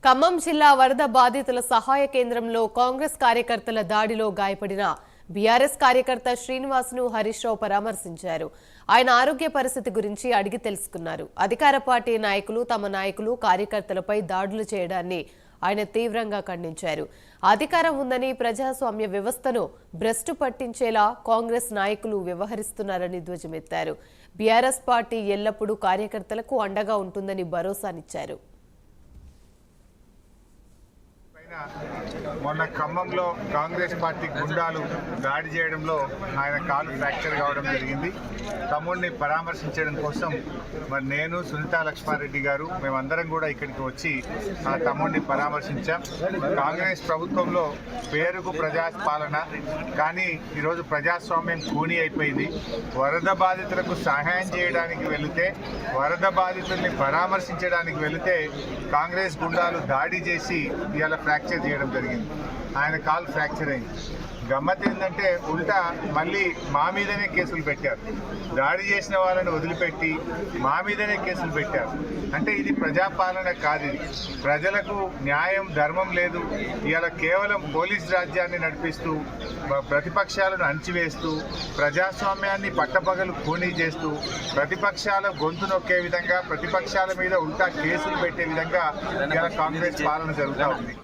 ఖమ్మం జిల్లా వరద బాధితుల సహాయ కేంద్రంలో కాంగ్రెస్ కార్యకర్తల దాడిలో గాయపడిన బీఆర్ఎస్ కార్యకర్త శ్రీనివాస్ను హరీష్ రావు పరామర్శించారు. ఆయన ఆరోగ్య పరిస్థితి గురించి అడిగి తెలుసుకున్నారు. అధికార పార్టీ నాయకులు తమ నాయకులు కార్యకర్తలపై దాడులు చేయడాన్ని ఆయన తీవ్రంగా ఖండించారు. అధికారం ఉందని ప్రజాస్వామ్య వ్యవస్థను భ్రష్టు పట్టించేలా కాంగ్రెస్ నాయకులు వ్యవహరిస్తున్నారని ధ్వజమెత్తారు. బీఆర్ఎస్ పార్టీ ఎల్లప్పుడూ కార్యకర్తలకు అండగా ఉంటుందని భరోసానిచ్చారు. మొన్న ఖమ్మంలో కాంగ్రెస్ పార్టీ గుండాలు దాడి చేయడంలో ఆయన కాలు ఫ్రాక్చర్ కావడం జరిగింది. తమ్ముడిని పరామర్శించడం కోసం మరి నేను, సునీతా లక్ష్మారెడ్డి గారు మేమందరం కూడా ఇక్కడికి వచ్చి ఆ తమ్ముడిని పరామర్శించాం. కాంగ్రెస్ ప్రభుత్వంలో పేరుకు ప్రజాపాలన, కానీ ఈరోజు ప్రజాస్వామ్యం కూని అయిపోయింది. వరద బాధితులకు సహాయం చేయడానికి వెళితే, వరద బాధితుల్ని పరామర్శించడానికి వెళితే కాంగ్రెస్ గుండాలు దాడి చేసి ఇవాళ ఫ్రాక్చర్ చేయడం జరిగింది. ఆయన కాలు ఫ్రాక్చర్ అయింది. గమ్మత్ ఏంటంటే ఉల్టా మళ్ళీ మా మీదనే కేసులు పెట్టారు. దాడి చేసిన వాళ్ళని వదిలిపెట్టి మా మీదనే కేసులు పెట్టారు. అంటే ఇది ప్రజాపాలన కాదు. ఇది ప్రజలకు న్యాయం, ధర్మం లేదు. ఇవాళ కేవలం పోలీస్ రాజ్యాన్ని నడిపిస్తూ, ప్రతిపక్షాలను అణచివేస్తూ, ప్రజాస్వామ్యాన్ని పట్టపగలు ఖూనీ చేస్తూ, ప్రతిపక్షాల గొంతు నొక్కే విధంగా, ప్రతిపక్షాల మీద ఉల్టా కేసులు పెట్టే విధంగా ఇవాళ కాంగ్రెస్ పాలన జరుగుతూ ఉంది.